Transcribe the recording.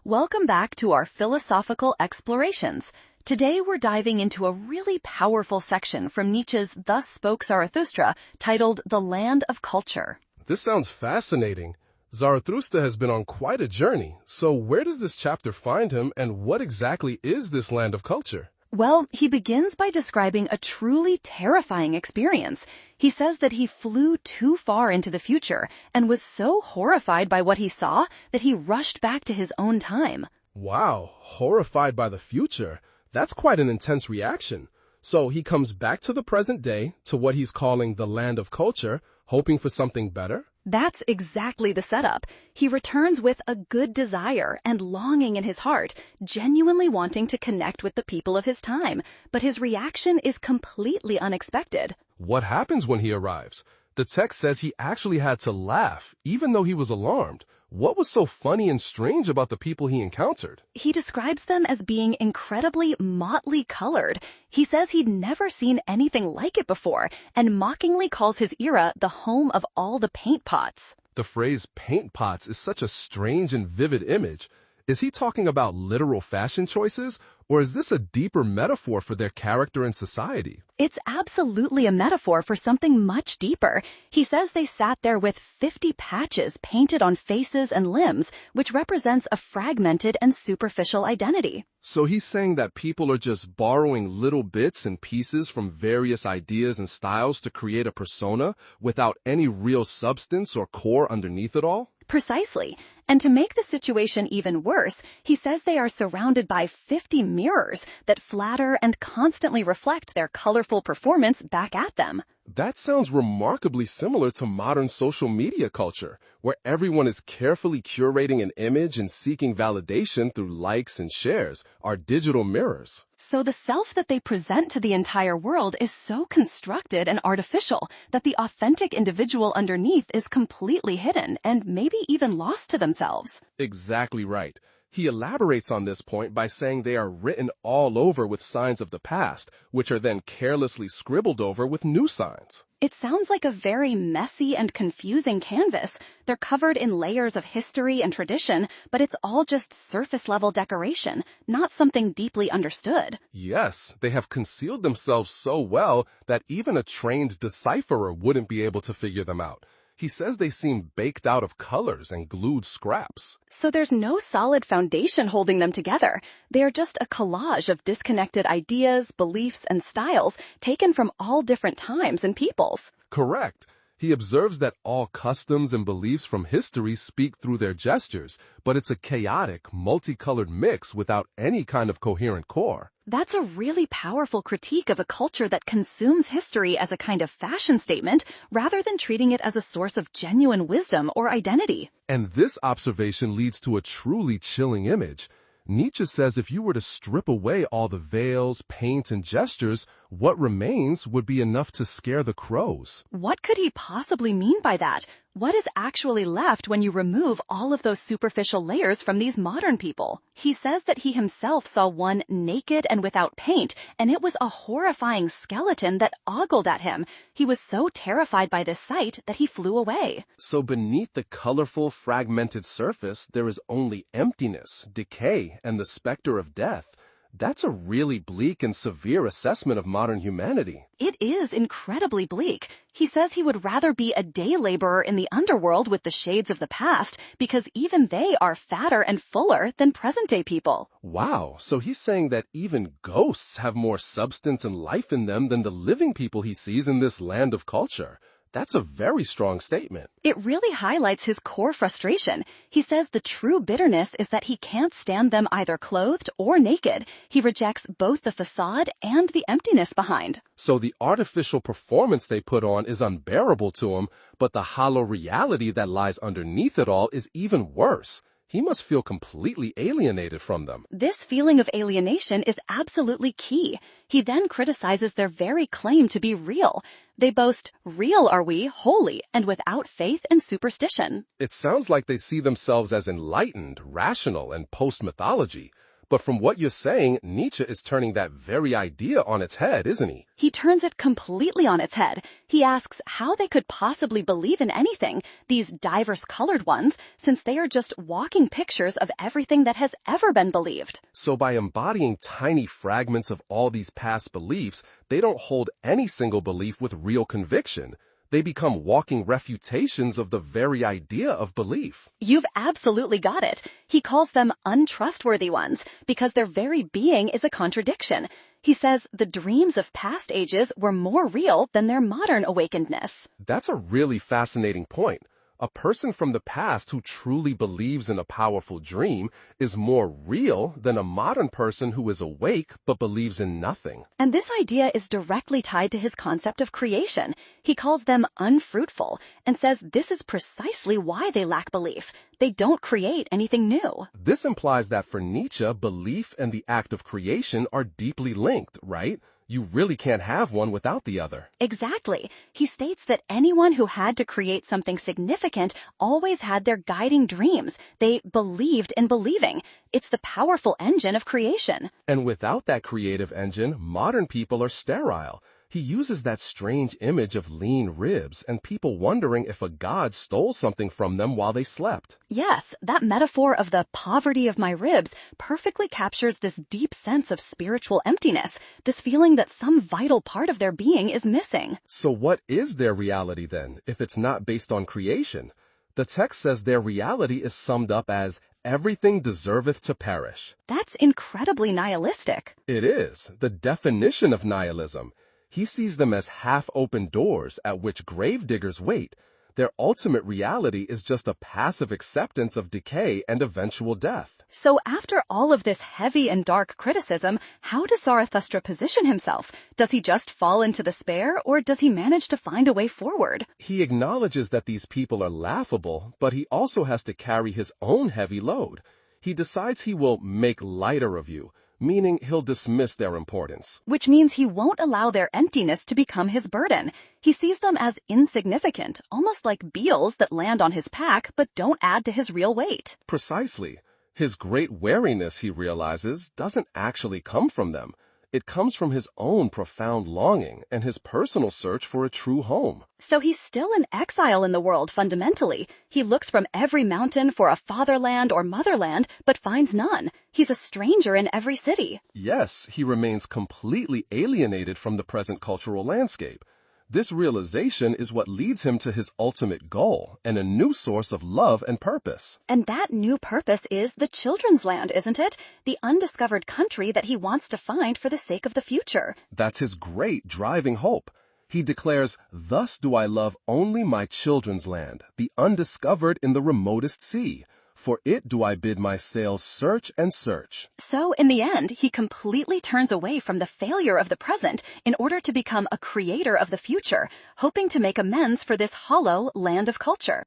Welcome back to our philosophical explorations. Today we're diving into a really powerful section from Nietzsche's Thus Spoke Zarathustra, titled The Land of Culture. This sounds fascinating. Zarathustra has been on quite a journey, so where does this chapter find him, and what exactly is this land of culture? Well, he begins by describing a truly terrifying experience. He says that he flew too far into the future and was so horrified by what he saw that he rushed back to his own time. Wow, horrified by the future. That's quite an intense reaction. So he comes back to the present day, to what he's calling the land of culture, hoping for something better? That's exactly the setup. He returns with a good desire and longing in his heart, genuinely wanting to connect with the people of his time, but his reaction is completely unexpected. What happens when he arrives? The text says he actually had to laugh, even though he was alarmed. What was so funny and strange about the people he encountered? He describes them as being incredibly motley colored. He says he'd never seen anything like it before, and mockingly calls his era the home of all the paint pots. The phrase paint pots is such a strange and vivid image. Is he talking about literal fashion choices, or is this a deeper metaphor for their character in society? It's absolutely a metaphor for something much deeper. He says they sat there with 50 patches painted on faces and limbs, which represents a fragmented and superficial identity. So he's saying that people are just borrowing little bits and pieces from various ideas and styles to create a persona without any real substance or core underneath it all? Precisely. And to make the situation even worse, he says they are surrounded by 50 mirrors that flatter and constantly reflect their colorful performance back at them. That sounds remarkably similar to modern social media culture, where everyone is carefully curating an image and seeking validation through likes and shares, our digital mirrors. So the self that they present to the entire world is so constructed and artificial that the authentic individual underneath is completely hidden and maybe even lost to themselves. Exactly right. He elaborates on this point by saying they are written all over with signs of the past, which are then carelessly scribbled over with new signs. It sounds like a very messy and confusing canvas. They're covered in layers of history and tradition, but it's all just surface-level decoration, not something deeply understood. Yes, they have concealed themselves so well that even a trained decipherer wouldn't be able to figure them out. He says they seem baked out of colors and glued scraps. So there's no solid foundation holding them together. They are just a collage of disconnected ideas, beliefs, and styles taken from all different times and peoples. Correct. He observes that all customs and beliefs from history speak through their gestures, but it's a chaotic, multicolored mix without any kind of coherent core. That's a really powerful critique of a culture that consumes history as a kind of fashion statement rather than treating it as a source of genuine wisdom or identity. And this observation leads to a truly chilling image. Nietzsche says if you were to strip away all the veils, paint, and gestures, what remains would be enough to scare the crows. What could he possibly mean by that? What is actually left when you remove all of those superficial layers from these modern people? He says that he himself saw one naked and without paint, and it was a horrifying skeleton that ogled at him. He was so terrified by this sight that he flew away. So beneath the colorful, fragmented surface, there is only emptiness, decay, and the specter of death. That's a really bleak and severe assessment of modern humanity. It is incredibly bleak. He says he would rather be a day laborer in the underworld with the shades of the past because even they are fatter and fuller than present-day people. Wow, so he's saying that even ghosts have more substance and life in them than the living people he sees in this land of culture. That's a very strong statement. It really highlights his core frustration. He says the true bitterness is that he can't stand them either clothed or naked. He rejects both the facade and the emptiness behind. So the artificial performance they put on is unbearable to him, but the hollow reality that lies underneath it all is even worse. He must feel completely alienated from them. This feeling of alienation is absolutely key. He then criticizes their very claim to be real. They boast, "Real are we, holy, and without faith and superstition." It sounds like they see themselves as enlightened, rational, and post-mythology. But from what you're saying, Nietzsche is turning that very idea on its head, isn't he? He turns it completely on its head. He asks how they could possibly believe in anything, these diverse-colored ones, since they are just walking pictures of everything that has ever been believed. So by embodying tiny fragments of all these past beliefs, they don't hold any single belief with real conviction. They become walking refutations of the very idea of belief. You've absolutely got it. He calls them untrustworthy ones because their very being is a contradiction. He says the dreams of past ages were more real than their modern awakenedness. That's a really fascinating point. A person from the past who truly believes in a powerful dream is more real than a modern person who is awake but believes in nothing. And this idea is directly tied to his concept of creation. He calls them unfruitful and says this is precisely why they lack belief. They don't create anything new. This implies that for Nietzsche, belief and the act of creation are deeply linked, right? You really can't have one without the other. Exactly. He states that anyone who had to create something significant always had their guiding dreams. They believed in believing. It's the powerful engine of creation. And without that creative engine, modern people are sterile. He uses that strange image of lean ribs and people wondering if a god stole something from them while they slept. Yes, that metaphor of the poverty of my ribs perfectly captures this deep sense of spiritual emptiness, this feeling that some vital part of their being is missing. So what is their reality then, if it's not based on creation? The text says their reality is summed up as, everything deserveth to perish. That's incredibly nihilistic. It is, the definition of nihilism. He sees them as half-open doors at which gravediggers wait. Their ultimate reality is just a passive acceptance of decay and eventual death. So after all of this heavy and dark criticism, how does Zarathustra position himself? Does he just fall into despair, or does he manage to find a way forward? He acknowledges that these people are laughable, but he also has to carry his own heavy load. He decides he will make lighter of you, meaning he'll dismiss their importance. Which means he won't allow their emptiness to become his burden. He sees them as insignificant, almost like beetles that land on his pack but don't add to his real weight. Precisely. His great wariness, he realizes, doesn't actually come from them. It comes from his own profound longing and his personal search for a true home. So he's still an exile in the world fundamentally. He looks from every mountain for a fatherland or motherland, but finds none. He's a stranger in every city. Yes, he remains completely alienated from the present cultural landscape. This realization is what leads him to his ultimate goal and a new source of love and purpose. And that new purpose is the children's land, isn't it? The undiscovered country that he wants to find for the sake of the future. That's his great driving hope. He declares, "Thus do I love only my children's land, the undiscovered in the remotest sea. For it do I bid my sails search and search." So, in the end, he completely turns away from the failure of the present in order to become a creator of the future, hoping to make amends for this hollow land of culture.